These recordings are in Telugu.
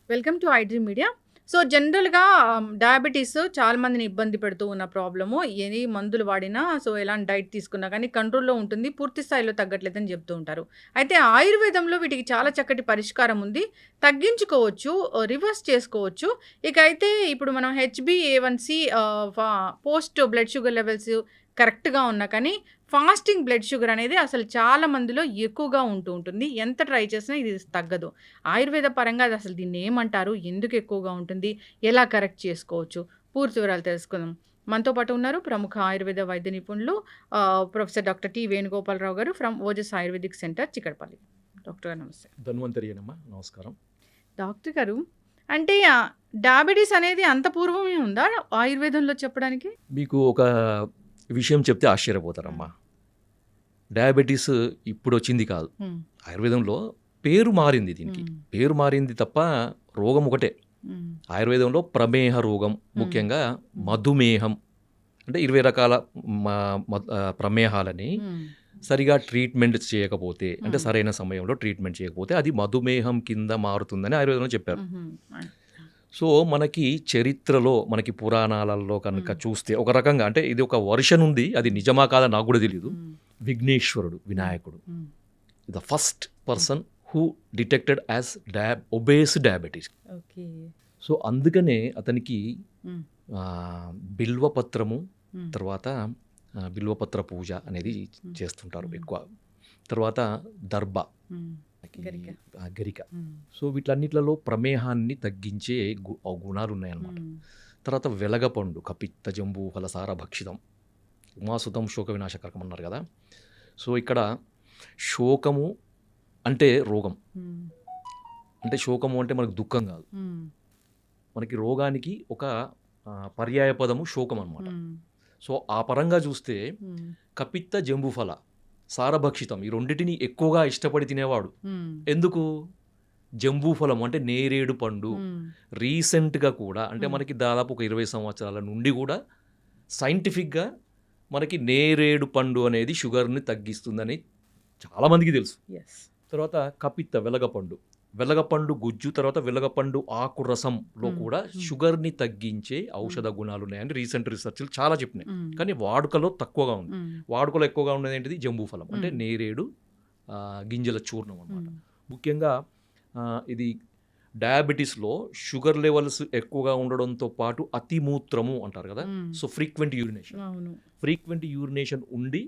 Welcome to iDream media. So, జనరల్‌గా డయాబెటిస్ చాలా మందిని ఇబ్బంది పెడుతూ ఉన్న ప్రాబ్లము. ఎన్ని మందులు వాడినా, సో, ఎలాంటి డైట్ తీసుకున్నా కానీ కంట్రోల్‌లో ఉంటుంది. పూర్తి స్థాయిలో తగ్గట్లేదని చెప్తూ ఉంటారు. అయితే ఆయుర్వేదంలో వీటికి చాలా చక్కటి పరిష్కారం ఉంది. తగ్గించుకోవచ్చు, రివర్స్ చేసుకోవచ్చు. ఇక అయితే ఇప్పుడు మనం హెచ్‌బీఏవన్‌సీ పోస్ట్ బ్లడ్ షుగర్ లెవెల్స్ కరెక్ట్‌గా ఉన్నా కానీ ఫాస్టింగ్ బ్లడ్ షుగర్ అనేది అసలు చాలా మందిలో ఎక్కువగా ఉంటూ ఉంటుంది. ఎంత ట్రై చేసినా ఇది తగ్గదు. ఆయుర్వేద పరంగా అది అసలు దీన్ని ఏమంటారు? ఎందుకు ఎక్కువగా ఉంటుంది? ఎలా కరెక్ట్ చేసుకోవచ్చు? పూర్తి వివరాలు తెలుసుకుందాం. మనతో పాటు ఉన్నారు ప్రముఖ ఆయుర్వేద వైద్య నిపుణులు ప్రొఫెసర్ డాక్టర్ టి. వేణుగోపాలరావు గారు from Ojas ayurvedic centre Chikkadpally. Doctor గారు నమస్తే. ధన్వంతరియనమ్మా, నమస్కారం. డాక్టర్ గారు, అంటే డయాబెటిస్ అనేది అంత పూర్వమే ఉందా ఆయుర్వేదంలో చెప్పడానికి? మీకు ఒక విషయం చెప్తే ఆశ్చర్యపోతారమ్మా. డయాబెటీస్ ఇప్పుడు వచ్చింది కాదు. హ్మ్. ఆయుర్వేదంలో పేరు మారింది దీనికి. హ్మ్. పేరు మారింది తప్ప రోగం ఒకటే. హ్మ్. ఆయుర్వేదంలో ప్రమేహ రోగం, ముఖ్యంగా మధుమేహం, అంటే 20 రకాల ప్రమేహాలని హ్మ్. సరిగా ట్రీట్మెంట్ చేయకపోతే, అంటే సరైన సమయంలో ట్రీట్మెంట్ చేయకపోతే అది మధుమేహం కింద మారుతుందని ఆయుర్వేదంలో చెప్పారు. హుహు. సో మనకి చరిత్రలో, మనకి పురాణాలలో కనుక చూస్తే ఒక రకంగా, అంటే ఇది ఒక వర్షన్ ఉంది, అది నిజమా కాదా నాకు కూడా తెలియదు. విఘ్నేశ్వరుడు, వినాయకుడు, the first person who detected as obese diabetes. Okay. So అందుకనే అతనికి బిల్వపత్రము, తర్వాత బిల్వపత్ర పూజ అనేది చేస్తుంటారు ఎక్కువ. తర్వాత దర్భ, గరిక. సో వీటన్నిట్లలో ప్రమేహాన్ని తగ్గించే గుణాలు ఉన్నాయన్నమాట. తర్వాత వెలగపండు, కపిత్త జంబూ ఫలసార భక్షితం ఉమాసుతం శోక వినాశకరకం అన్నారు కదా. సో ఇక్కడ శోకము అంటే రోగం, అంటే శోకము అంటే మనకు దుఃఖం కాదు, మనకి రోగానికి ఒక పర్యాయ పదము శోకం అన్నమాట. సో ఆ పరంగా చూస్తే కపిత్త జంబుఫల సారభక్షితం ఈ రెండింటిని ఎక్కువగా ఇష్టపడి తినేవాడు. ఎందుకు? జంబూఫలం అంటే నేరేడు పండు. రీసెంట్గా కూడా, అంటే మనకి దాదాపు ఒక 20 సంవత్సరాల నుండి కూడా సైంటిఫిక్గా మనకి నేరేడు పండు అనేది షుగర్ని తగ్గిస్తుందని చాలామందికి తెలుసు. తర్వాత కపిత్త వెలగపండు గుజ్జు, తర్వాత వెలగపండు ఆకు రసంలో కూడా షుగర్ని తగ్గించే ఔషధ గుణాలు ఉన్నాయని రీసెంట్ రీసెర్చ్లు చాలా చెప్పినాయి. కానీ వాడుకలో తక్కువగా ఉంది. వాడుకలో ఎక్కువగా ఉన్నది ఏంటిది? జంబూఫలం, అంటే నేరేడు గింజల చూర్ణం అన్నమాట. ముఖ్యంగా ఇది డయాబెటీస్లో షుగర్ లెవెల్స్ ఎక్కువగా ఉండడంతో పాటు అతిమూత్రము అంటారు కదా. సో ఫ్రీక్వెంట్ యూరినేషన్ ఉండి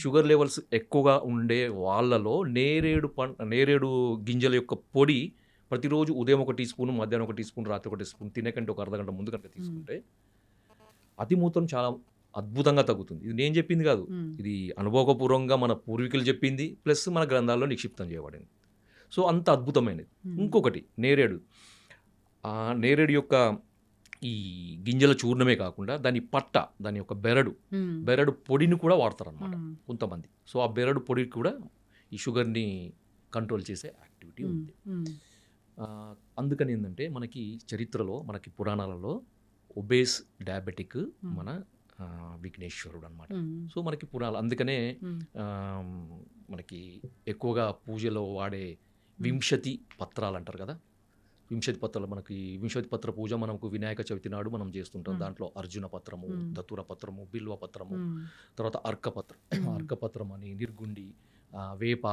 షుగర్ లెవెల్స్ ఎక్కువగా ఉండే వాళ్ళలో నేరేడు గింజల యొక్క పొడి ప్రతిరోజు ఉదయం 1 టీ స్పూన్, మధ్యాహ్నం 1 టీ స్పూన్, రాత్రి 1 టీ స్పూన్, తినకంటే ఒక అర్ధగంట ముందు కనుక తీసుకుంటే అతిమూత్రం చాలా అద్భుతంగా తగ్గుతుంది. ఇది నేను చెప్పింది కాదు, ఇది అనుభవపూర్వకంగా మన పూర్వీకులు చెప్పింది, ప్లస్ మన గ్రంథాల్లో నిక్షిప్తం చేయబడింది. సో అంత అద్భుతమైనది. ఇంకొకటి నేరేడు నేరేడు యొక్క ఈ గింజల చూర్ణమే కాకుండా దాని దాని యొక్క బెరడు పొడిని కూడా వాడతారు అన్నమాట కొంతమంది. సో ఆ బెరడు పొడి కూడా ఈ షుగర్ని కంట్రోల్ చేసే యాక్టివిటీ ఉంది. అందుకని ఏంటంటే మనకి చరిత్రలో, మనకి పురాణాలలో ఒబేస్ డయాబెటిక్ మన విఘ్నేశ్వరుడు అనమాట. సో మనకి పురాణాలు, అందుకనే మనకి ఎక్కువగా పూజలో వాడే వింశతి పత్రాలు అంటారు కదా. వింశతి పత్రాలు, మనకి వింశతి పత్ర పూజ మనకు వినాయక చవితి నాడు మనం చేస్తుంటాం. దాంట్లో అర్జున పత్రము, దతుర పత్రము, బిల్వ పత్రము, తర్వాత అర్కపత్రం అని, నిర్గుండి, వేప,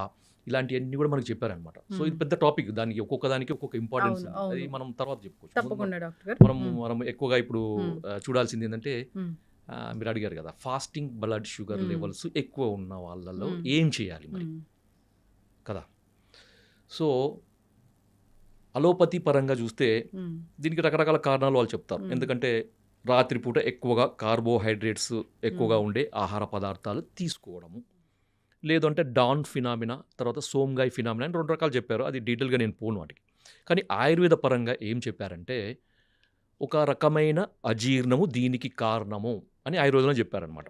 ఇలాంటివన్నీ కూడా మనకు చెప్పారనమాట. సో ఇది పెద్ద టాపిక్, దానికి ఒక్కొక్క దానికి ఒక్కొక్క ఇంపార్టెన్స్ ఉంది. అది మనం తర్వాత చెప్పుకోవచ్చు. మనం ఎక్కువగా ఇప్పుడు చూడాల్సింది ఏంటంటే, మీరు అడిగారు కదా ఫాస్టింగ్ బ్లడ్ షుగర్ లెవెల్స్ ఎక్కువ ఉన్న వాళ్ళలో ఏం చేయాలి మరి కదా. సో అలోపతి పరంగా చూస్తే దీనికి రకరకాల కారణాలు వాళ్ళు చెప్తారు. ఎందుకంటే రాత్రిపూట ఎక్కువగా కార్బోహైడ్రేట్స్ ఎక్కువగా ఉండే ఆహార పదార్థాలు తీసుకోవడము, లేదంటే డాన్ ఫినామినా, తర్వాత సోమ్గాయ్ ఫినామినా అని 2 రకాలు చెప్పారు. అది డీటెయిల్గా నేను పోను వాటికి. కానీ ఆయుర్వేద పరంగా ఏం చెప్పారంటే ఒక రకమైన అజీర్ణము దీనికి కారణము అని ఆయుర్వేదంలో చెప్పారనమాట,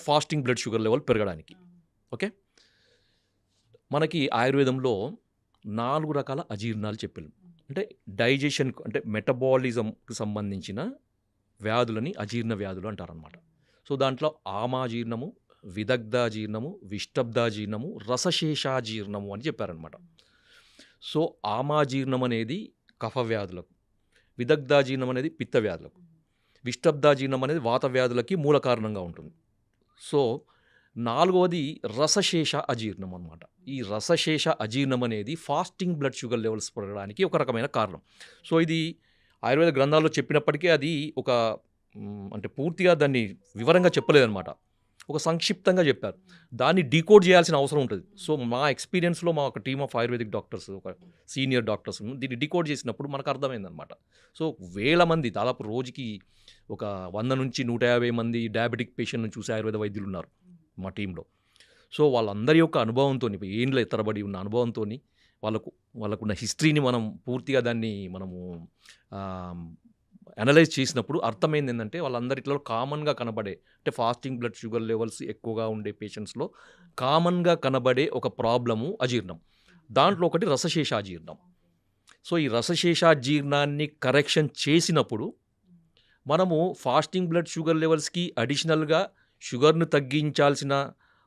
ఫాస్టింగ్ బ్లడ్ షుగర్ లెవెల్ పెరగడానికి. ఓకే, మనకి ఆయుర్వేదంలో 4 రకాల అజీర్ణాలు చెప్పారు. అంటే డైజెషన్, అంటే మెటబాలిజంకి సంబంధించిన వ్యాధులని అజీర్ణ వ్యాధులు అంటారనమాట. సో దాంట్లో ఆమాజీర్ణము, విదగ్ధాజీర్ణము, విష్టబ్దాజీర్ణము, రసశేషాజీర్ణము అని చెప్పారనమాట. సో ఆమాజీర్ణం అనేది కఫ వ్యాధులకు, విదగ్ధాజీర్ణం అనేది పిత్త వ్యాధులకు, విష్టబ్దాజీర్ణం అనేది వాత వ్యాధులకి మూల కారణంగా ఉంటుంది. సో 4వది రసశేష అజీర్ణం అనమాట. ఈ రసశేష అజీర్ణం అనేది ఫాస్టింగ్ బ్లడ్ షుగర్ లెవెల్స్ పెరగడానికి ఒక రకమైన కారణం. సో ఇది ఆయుర్వేద గ్రంథాల్లో చెప్పినప్పటికీ అది ఒక అంటే పూర్తిగా దాన్ని వివరంగా చెప్పలేదన్నమాట. ఒక సంక్షిప్తంగా చెప్పారు. దాన్ని డీకోడ్ చేయాల్సిన అవసరం ఉంటుంది. సో మా ఎక్స్పీరియన్స్లో మా ఒక టీమ్ ఆఫ్ ఆయుర్వేదిక్ డాక్టర్స్, ఒక సీనియర్ డాక్టర్స్ దీన్ని డీకోడ్ చేసినప్పుడు మనకు అర్థమైందనమాట. సో వేల మంది, దాదాపు రోజుకి ఒక 100 నుంచి 150 మంది డయాబెటిక్ పేషెంట్ని చూసే ఆయుర్వేద వైద్యులు ఉన్నారు మా టీంలో. సో వాళ్ళందరి యొక్క అనుభవంతో, ఏండ్ల ఎత్తరబడి ఉన్న అనుభవంతో, వాళ్ళకున్న హిస్టరీని మనం పూర్తిగా దాన్ని మనము అనలైజ్ చేసినప్పుడు అర్థమైంది ఏంటంటే వాళ్ళందరిలో కామన్గా కనబడే, అంటే ఫాస్టింగ్ బ్లడ్ షుగర్ లెవెల్స్ ఎక్కువగా ఉండే పేషెంట్స్లో కామన్గా కనబడే ఒక ప్రాబ్లము అజీర్ణం. దాంట్లో ఒకటి రసశేషాజీర్ణం. సో ఈ రసశేషాజీర్ణాన్ని కరెక్షన్ చేసినప్పుడు మనము ఫాస్టింగ్ బ్లడ్ షుగర్ లెవెల్స్కి అడిషనల్గా షుగర్ను తగ్గించాల్సిన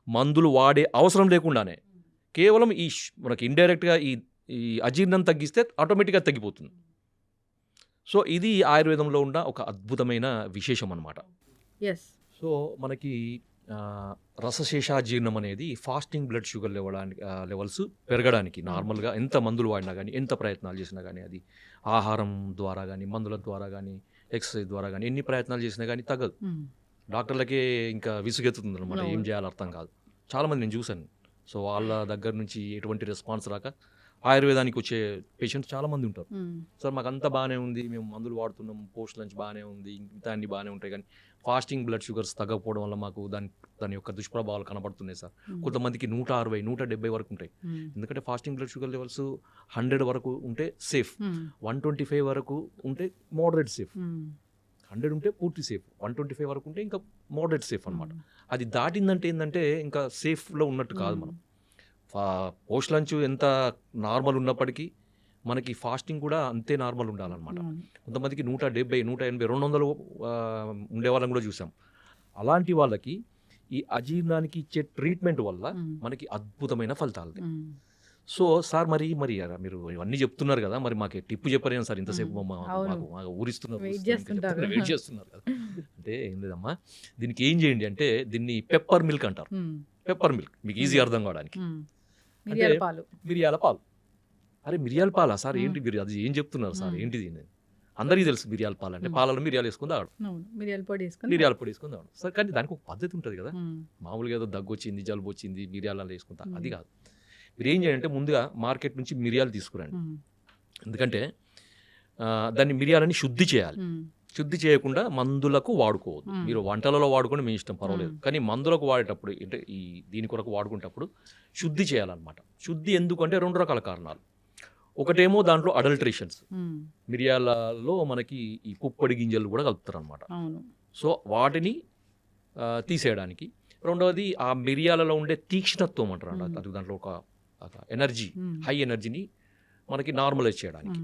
మందులు వాడే అవసరం లేకుండానే కేవలం మనకి ఇండైరెక్ట్గా ఈ అజీర్ణం తగ్గిస్తే ఆటోమేటిక్గా తగ్గిపోతుంది. సో ఇది ఆయుర్వేదంలో ఉన్న ఒక అద్భుతమైన విశేషం అన్నమాట. సో మనకి రసశేషాజీర్ణం అనేది ఫాస్టింగ్ బ్లడ్ షుగర్ లెవెల్స్ పెరగడానికి నార్మల్గా ఎంత మందులు వాడినా కానీ, ఎంత ప్రయత్నాలు చేసినా కానీ, అది ఆహారం ద్వారా కానీ, మందుల ద్వారా కానీ, ఎక్సర్సైజ్ ద్వారా కానీ ఎన్ని ప్రయత్నాలు చేసినా కానీ తగ్గదు. డాక్టర్లకే ఇంకా విసుగెత్తుతుంది అనమాట, ఏం చేయాలో అర్థం కాదు. చాలామంది నేను చూశాను. సో వాళ్ళ దగ్గర నుంచి ఎటువంటి రెస్పాన్స్ రాక ఆయుర్వేదానికి వచ్చే పేషెంట్స్ చాలామంది ఉంటారు. సార్ మాకు అంతా బాగానే ఉంది, మేము మందులు వాడుతున్నాం, పోస్ట్ లంచ్ బాగానే ఉంది, ఇంత అన్ని బాగానే ఉంటాయి, కానీ ఫాస్టింగ్ బ్లడ్ షుగర్స్ తగ్గకపోవడం వల్ల మాకు దాని యొక్క దుష్ప్రభావాలు కనబడుతున్నాయి సార్. కొంతమందికి 160, 170 వరకు ఉంటాయి. ఎందుకంటే ఫాస్టింగ్ బ్లడ్ షుగర్ లెవెల్స్ 100 వరకు ఉంటే సేఫ్, 125 వరకు ఉంటే మోడరేట్ సేఫ్, 100 ఉంటే పూర్తి సేఫ్, 125 వరకు ఉంటే ఇంకా మోడరేట్ సేఫ్ అనమాట. అది దాటిందంటే ఏంటంటే ఇంకా సేఫ్లో ఉన్నట్టు కాదు. మనం పోస్ట్ లంచ్ ఎంత నార్మల్ ఉన్నప్పటికీ మనకి ఫాస్టింగ్ కూడా అంతే నార్మల్ ఉండాలన్నమాట. కొంతమందికి 170, 180, 200 ఉండే వాళ్ళని కూడా చూసాం. అలాంటి వాళ్ళకి ఈ అజీర్ణానికి ఇచ్చే ట్రీట్మెంట్ వల్ల మనకి అద్భుతమైన ఫలితాలు. సో సార్ మరి మీరు ఇవన్నీ చెప్తున్నారు కదా, మరి మాకు టిప్పు చెప్పలేను సార్, ఇంతసేపు మాకు ఊరిస్తున్నారు, వెయిట్ చేస్తున్నారు కదా. అంటే ఏం లేదమ్మా, దీనికి ఏం చేయండి అంటే దీన్ని పెప్పర్ మిల్క్ అంటారు. పెప్పర్ మిల్క్ మీకు ఈజీ అర్థం కావడానికి, మిరియాల పాలు. అరే మిరియాల పాలా సార్, ఏంటి మీరు అది ఏం చెప్తున్నారు సార్, ఏంటిది? అందరికీ తెలుసు మిరియాల పాలు అంటే పాలలో మిరియాలు వేసుకుని తాగడం, మిరియాల పొడి వేసుకుని తాగడం సార్. కానీ దానికి ఒక పద్ధతి ఉంటుంది కదా. మామూలుగా ఏదో దగ్గు వచ్చింది, జలుబు వచ్చింది, మిరియాలలో వేసుకుంటా, అది కాదు. మీరు ఏం చేయాలంటే ముందుగా మార్కెట్ నుంచి మిరియాలు తీసుకురండి. ఎందుకంటే దాన్ని మిరియాలని శుద్ధి చేయాలి. శుద్ధి చేయకుండా మందులకు వాడుకోవద్దు. మీరు వంటలలో వాడుకొని మీ ఇష్టం, పర్వాలేదు. కానీ మందులకు వాడేటప్పుడు, అంటే దీని కొరకు వాడుకునేటప్పుడు శుద్ధి చేయాలన్నమాట. శుద్ధి ఎందుకంటే 2 రకాల కారణాలు. ఒకటేమో దాంట్లో అడల్ట్రేషన్స్, మిరియాలలో మనకి ఈ పుప్పొడి గింజలు కూడా కలుపుతారు అనమాట. సో వాటిని తీసేయడానికి. రెండవది ఆ మిరియాలలో ఉండే తీక్ష్ణత్వం అంటారు అన్నమాట. అది దాంట్లో ఒక ఎనర్జీ, హై ఎనర్జీని మనకి నార్మలైజ్ చేయడానికి.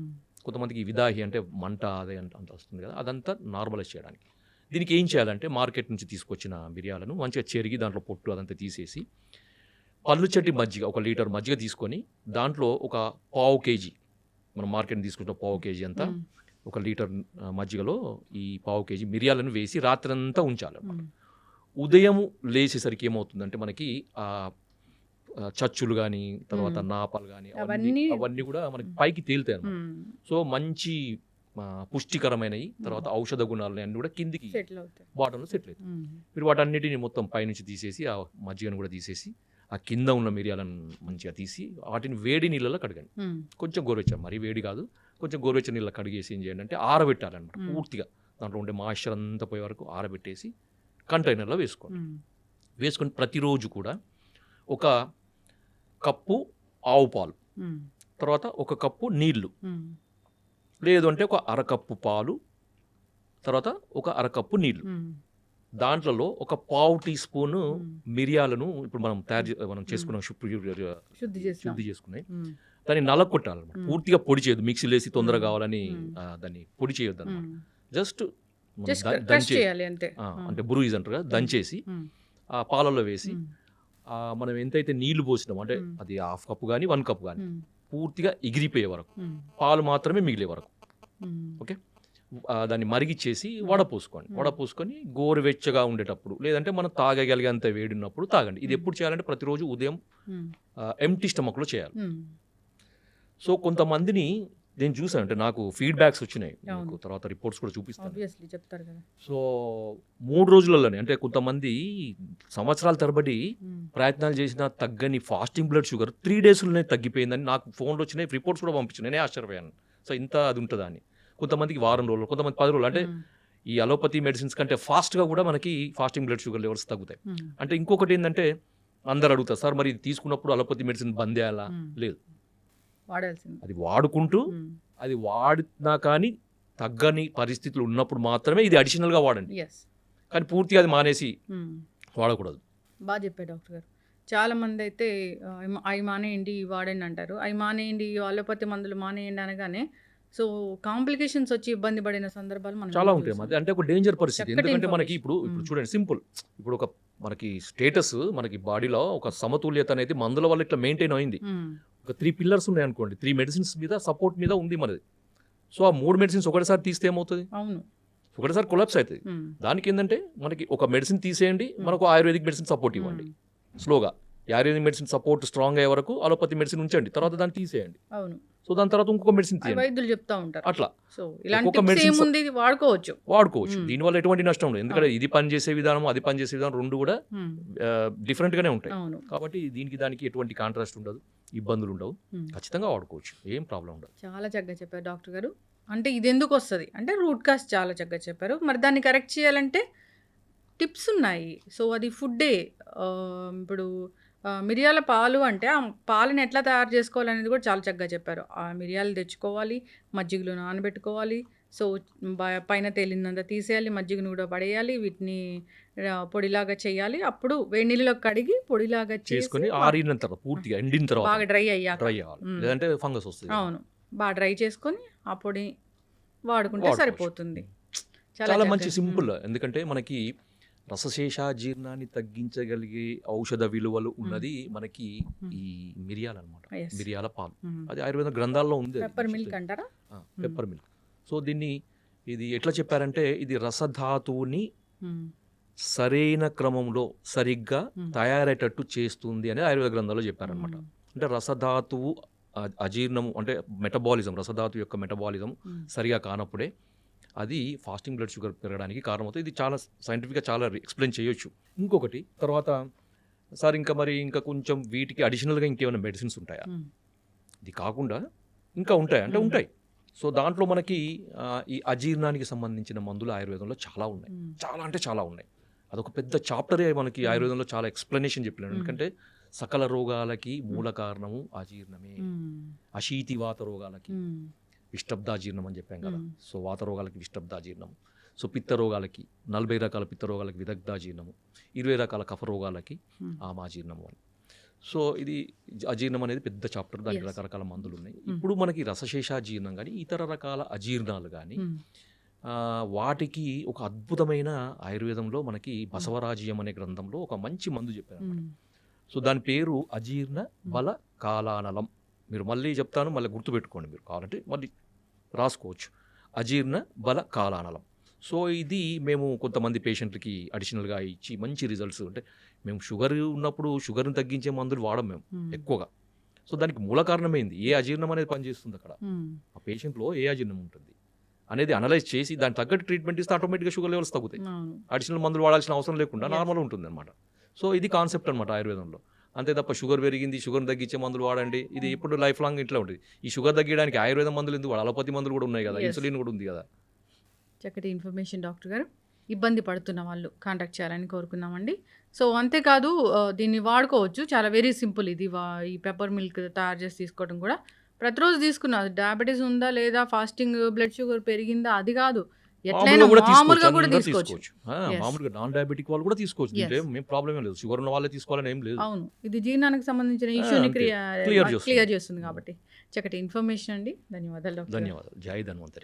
కొంతమందికి విదాహి అంటే మంట అదే అంత వస్తుంది కదా, అదంతా నార్మలైజ్ చేయడానికి. దీనికి ఏం చేయాలంటే మార్కెట్ నుంచి తీసుకొచ్చిన మిరియాలను మంచిగా చెరిగి దాంట్లో పొట్టు అదంతా తీసేసి, పళ్ళు చెట్టి మజ్జిగ, 1 లీటర్ మజ్జిగ తీసుకొని దాంట్లో ఒక 1/2 కేజీ, మనం మార్కెట్ తీసుకుంటే 1/2 కేజీ అంతా 1 లీటర్ మజ్జిగలో ఈ 1/2 కేజీ మిరియాలను వేసి రాత్రంతా ఉంచాలన్నమాట. ఉదయం లేచేసరికి ఏమవుతుందంటే మనకి చచ్చులు కానీ, తర్వాత నాపాలు కానీ, అవన్నీ కూడా మనకి పైకి తేలుతాయి అన్నమాట. సో మంచి పుష్టికరమైనవి, తర్వాత ఔషధ గుణాలు అన్నీ కూడా కిందికి బాటంలో సెటిల్ అవుతాయి. మీరు వాటన్నిటిని మొత్తం పైనుంచి తీసేసి, ఆ మజ్జిగను కూడా తీసేసి, ఆ కింద ఉన్న మిరియాలను మంచిగా తీసి వాటిని వేడి నీళ్ళలో కడగండి. కొంచెం గోరువెచ్చని, మరీ వేడి కాదు, కొంచెం గోరువెచ్చని నీళ్ళలో కడిగేసి ఏం చేయండి అంటే ఆరబెట్టాలన్నమాట. పూర్తిగా దాంట్లో ఉండే మాయిశ్చర్ అంతా పోయే వరకు ఆరబెట్టేసి కంటైనర్లో వేసుకోండి. వేసుకొని ప్రతిరోజు కూడా 1 కప్పు ఆవు పాలు, తర్వాత 1 కప్పు నీళ్లు, లేదు అంటే 1/2 కప్పు పాలు, తర్వాత 1/2 కప్పు నీళ్లు, దాంట్లో 1/4 టీ స్పూన్ మిరియాలను ఇప్పుడు మనం చేసుకున్నాం, శుద్ధి చేసుకున్నాయి, దాన్ని నలగొట్టాలన్నమాట. పూర్తిగా పొడి చేయొద్దు, మిక్సీలో వేసి తొందరగా కావాలని దాన్ని పొడి చేయొద్దు అనమాట. జస్ట్ అంటే బురుయిజ్ అంటారు కదా, దంచేసి ఆ పాలలో వేసి మనం ఎంతైతే నీళ్లు పోసినాం, అంటే అది 1/2 కప్పు కానీ 1 కప్పు కానీ పూర్తిగా ఎగిరిపోయే వరకు, పాలు మాత్రమే మిగిలే వరకు ఓకే దాన్ని మరిగిచ్చేసి వడపోసుకోండి. వడపోసుకొని గోరువెచ్చగా ఉండేటప్పుడు, లేదంటే మనం తాగగలిగేంత వేడి ఉన్నప్పుడు తాగండి. ఇది ఎప్పుడు చేయాలంటే ప్రతిరోజు ఉదయం ఎంప్టీ స్టమక్లో చేయాలి. సో కొంతమందిని నేను చూసాను, అంటే నాకు ఫీడ్బ్యాక్స్ వచ్చినాయి, నాకు తర్వాత రిపోర్ట్స్ కూడా చూపిస్తాను. చెప్తారు కదా. సో 3 రోజులలోనే, అంటే కొంతమంది సంవత్సరాల తరబడి ప్రయత్నాలు చేసినా తగ్గని ఫాస్టింగ్ బ్లడ్ షుగర్ 3 డేస్లోనే తగ్గిపోయిందని నాకు ఫోన్లో వచ్చినాయి, రిపోర్ట్స్ కూడా పంపించాను. నేనే ఆశ్చర్యపోయాను. సో ఇంత అది ఉంటుందా అని. కొంతమందికి వారం రోజులు, కొంతమంది 10 రోజులు. అంటే ఈ అలోపతి మెడిసిన్స్ కంటే ఫాస్ట్గా కూడా మనకి ఫాస్టింగ్ బ్లడ్ షుగర్ లెవెల్స్ తగ్గుతాయి. అంటే ఇంకొకటి ఏంటంటే అందరు అడుగుతారు, సార్ మరి ఇది తీసుకున్నప్పుడు అలోపతి మెడిసిన్ బంద్ చేయాలా? లేదు, వాడాల్సింది. అది వాడుకుంటూ అది వాడినా కానీ తగ్గని పరిస్థితులు ఉన్నప్పుడు మాత్రమే ఇది అడిషనల్గా వాడండి. కానీ పూర్తిగా అది మానేసి వాడకూడదు. బాగా చెప్పారు డాక్టర్ గారు. చాలా మంది అయితే అవి మానేయండి, ఇవి వాడండి అంటారు. అవి మానేయండి, అలోపతి మందులు మానేయండి అనగానే సో కాంప్లికేషన్స్ వచ్చి ఇబ్బంది పడిన సందర్భాలు మనం చాలా ఉంటాయి. అది అంటే ఒక డేంజర్ పరిస్థితి. ఎందుకంటే మనకి ఇప్పుడు చూడండి, సింపుల్, ఇప్పుడు ఒక మనకి స్టేటస్, మనకి బాడీలో ఒక సమతుల్యత అనేది మందుల వల్ల ఇట్లా మెయింటైన్ అయింది. ఒక 3 పిల్లర్స్ ఉన్నాయి అనుకోండి, 3 మెడిసిన్స్ మీద సపోర్ట్ మీద ఉంది మనది. సో ఆ 3 మెడిసిన్స్ ఒకటిసారి తీస్తే ఏమవుతుంది? ఒకటిసారి కొలాప్స్ అవుతుంది. దానికి ఏంటంటే మనకి ఒక మెడిసిన్ తీసేయండి, మనకు ఆయుర్వేదిక్ మెడిసిన్ సపోర్ట్ ఇవ్వండి. స్లోగా ఆయుర్వేదిక్ మెడిసిన్ సపోర్ట్ స్ట్రాంగ్ అయ్యే వరకు అలోపతి మెడిసిన్ ఉంచండి, తర్వాత దాన్ని తీసేయండి. సో దాని తర్వాత ఇంకొక మెడిసిన్ వైద్యులు చెప్తా ఉంటారు అట్లా. సో ఇలాంటి మెడిసిన్ వాడుకోవచ్చు. దీనివల్ల ఎటువంటి నష్టం లేదు. ఎందుకంటే ఇది పనిచేసే విధానం, అది పనిచేసే విధానం రెండు కూడా డిఫరెంట్ గానే ఉంటాయి. కాబట్టి దీనికి దానికి ఎటువంటి కాంట్రాస్ట్ ఉండదు, ఇబ్బందులు ఉండవు, ఖచ్చితంగా వాడుకోవచ్చు, ఏం ప్రాబ్లం ఉండదు. చాలా చక్కగా చెప్పారు డాక్టర్ గారు. అంటే ఇది ఎందుకు వస్తుంది అంటే రూట్ కాజ్ చాలా చక్కగా చెప్పారు. మరి దాన్ని కరెక్ట్ చేయాలంటే టిప్స్ ఉన్నాయి. సో అది ఫుడ్డే. ఇప్పుడు మిరియాల పాలు అంటే ఆ పాలని ఎట్లా తయారు చేసుకోవాలనేది కూడా చాలా చక్కగా చెప్పారు. ఆ మిరియాలు తెచ్చుకోవాలి, మజ్జిగలో నానబెట్టుకోవాలి. సో పైన తేలినంత తీసేయాలి, మజ్జిగను కూడా పడేయాలి, వీటిని పొడిలాగా చేయాలి. అప్పుడు వేడి నీళ్ళలో కడిగి పొడిలాగా చేసుకొని ఆరిన తర్వాత పూర్తిగా ఎండిన తర్వాత బాగా డ్రై అయ్యాక, లేదంటే ఫంగస్ వస్తుంది. అవును, బాగా డ్రై చేసుకొని ఆ పొడి వాడుకుంటే సరిపోతుంది. చాలా మంచి సింపుల్. ఎందుకంటే మనకి రసశేషాజీర్ణాన్ని తగ్గించగలిగే ఔషధ విలువలు ఉన్నది మనకి ఈ మిరియాలు అనమాట. మిరియాల పాలు, అది ఆయుర్వేద గ్రంథాల్లో ఉంది. పెప్పర్ మిల్క్ అంటారా? Pepper milk. సో దీన్ని ఇది ఎట్లా చెప్పారంటే ఇది రసధాతువుని సరైన క్రమంలో సరిగ్గా తయారయ్యేటట్టు చేస్తుంది అని ఆయుర్వేద గ్రంథాల్లో చెప్పారనమాట. అంటే రసధాతువు అజీర్ణము అంటే మెటబాలిజం, రసధాతు యొక్క మెటబాలిజం సరిగా కానప్పుడే అది ఫాస్టింగ్ బ్లడ్ షుగర్ పెరగడానికి కారణమవుతుంది. ఇది చాలా సైంటిఫిక్గా చాలా ఎక్స్ప్లెయిన్ చేయొచ్చు. ఇంకొకటి తర్వాత సార్ ఇంకా కొంచెం వీటికి అడిషనల్గా ఇంకేమైనా మెడిసిన్స్ ఉంటాయా? ఇది కాకుండా ఇంకా ఉంటాయి అంటే ఉంటాయి. సో దాంట్లో మనకి ఈ అజీర్ణానికి సంబంధించిన మందులు ఆయుర్వేదంలో చాలా ఉన్నాయి, చాలా అంటే చాలా ఉన్నాయి. అదొక పెద్ద చాప్టరే మనకి ఆయుర్వేదంలో చాలా ఎక్స్ప్లెనేషన్ చెప్పినాడు. ఎందుకంటే సకల రోగాలకి మూల కారణము అజీర్ణమే. అశీతివాత రోగాలకి విష్టబ్దాజీర్ణం అని చెప్పాం కదా. సో వాత రోగాలకి విష్టబ్దాజీర్ణము, సో పిత్త రోగాలకి 40 రకాల పిత్త రోగాలకి విదగ్ధాజీర్ణము, 20 రకాల కఫ రోగాలకి ఆమాజీర్ణము అని. సో ఇది అజీర్ణం అనేది పెద్ద చాప్టర్, దానికి రకరకాల మందులు ఉన్నాయి. ఇప్పుడు మనకి రసశేషాజీర్ణం కానీ ఇతర రకాల అజీర్ణాలు కానీ వాటికి ఒక అద్భుతమైన ఆయుర్వేదంలో మనకి బసవరాజ్యం అనే గ్రంథంలో ఒక మంచి మందు చెప్పారు. సో దాని పేరు అజీర్ణ బల కాలానలం. మీరు మళ్ళీ చెప్తాను, మళ్ళీ గుర్తుపెట్టుకోండి, మీరు కావాలంటే మళ్ళీ రాసుకోవచ్చు. అజీర్ణ బల కాలానలం. సో ఇది మేము కొంతమంది పేషెంట్లకి అడిషనల్గా ఇచ్చి మంచి రిజల్ట్స్. అంటే మేము షుగర్ ఉన్నప్పుడు షుగర్ని తగ్గించే మందులు వాడం మేము ఎక్కువగా. సో దానికి మూల కారణమైంది ఏ అజీర్ణం అనేది పనిచేస్తుంది అక్కడ, ఆ పేషెంట్లో ఏ అజీర్ణం ఉంటుంది అనేది అనలైజ్ చేసి దానికి తగ్గట్టు ట్రీట్మెంట్ ఇస్తే ఆటోమేటిక్గా షుగర్ లెవెల్స్ తగ్గుతాయి. అడిషనల్ మందులు వాడాల్సిన అవసరం లేకుండా నార్మల్ ఉంటుంది అనమాట. సో ఇది కాన్సెప్ట్ అనమాట ఆయుర్వేదంలో. అంతే తప్ప షుగర్ పెరిగింది, షుగర్ తగ్గించే మందులు వాడండి, ఇది ఎప్పుడు లైఫ్ లాంగ్ ఇట్లా ఉంటుంది. ఈ షుగర్ తగ్గడానికి ఆయుర్వేదం మందులు ఎందుకు, అలోపతి మందులు కూడా ఉన్నాయి కదా, ఇన్సులిన్ కూడా ఉంది కదా. చక్కటి ఇన్ఫర్మేషన్ డాక్టర్ గారు. ఇబ్బంది పడుతున్న వాళ్ళు కాంటాక్ట్ చేయాలని కోరుకున్నామండి. సో అంతేకాదు దీన్ని వాడుకోవచ్చు, చాలా వెరీ సింపుల్. ఇది ఈ పెప్పర్ మిల్క్ తయారు చేసి తీసుకోవడం కూడా ప్రతిరోజు తీసుకున్నారు. డయాబెటీస్ ఉందా లేదా, ఫాస్టింగ్ బ్లడ్ షుగర్ పెరిగిందా అది కాదు, ఎట్లయినా మామూలుగా కూడా తీసుకోవచ్చు. మామూలుగా నాన్ డయాబెటిక్ వాళ్ళు కూడా తీసుకోవచ్చు, మేము ప్రాబ్లమ్ లేదు. షుగర్ ఉన్న వాళ్ళే తీసుకోవాలని ఏం లేదు. అవును, ఇది జీర్ణానికి సంబంధించిన ఇష్యూని క్లియర్ చేస్తుంది కాబట్టి చక్కటి ఇన్ఫర్మేషన్ అండి. ధన్యవాదాలు. ధన్యవాదాలు. జై ధన్వంతరి.